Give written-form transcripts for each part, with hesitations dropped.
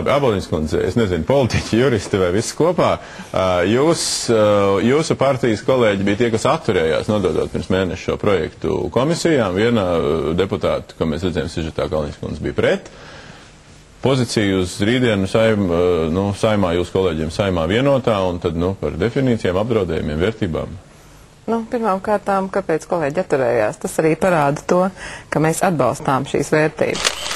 Aboliņas kundze, es nezinu, politiķi, juristi vai viss kopā, jūsu partijas kolēģi bija tie, kas atturējās nododot pirms mēneša šo projektu komisijām. Viena deputāta, ko mēs redzējām sižetā, Kalniņas kundze bija pret. Pozīcija uz rītdienu saimā jūsu kolēģiem saimā vienotā un tad par definīcijām, apdraudējumiem, vērtībām. Pirmām kārtām, kāpēc kolēģi atturējās? Tas arī parāda to, ka mēs atbalstām šīs vērtības.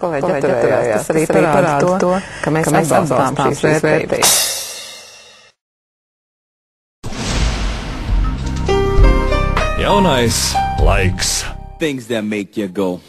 Kolēģi atturējās, tas arī parāda to, ka mēs atbalstām šīs vērtības. Jaunais laiks. Things that make you go,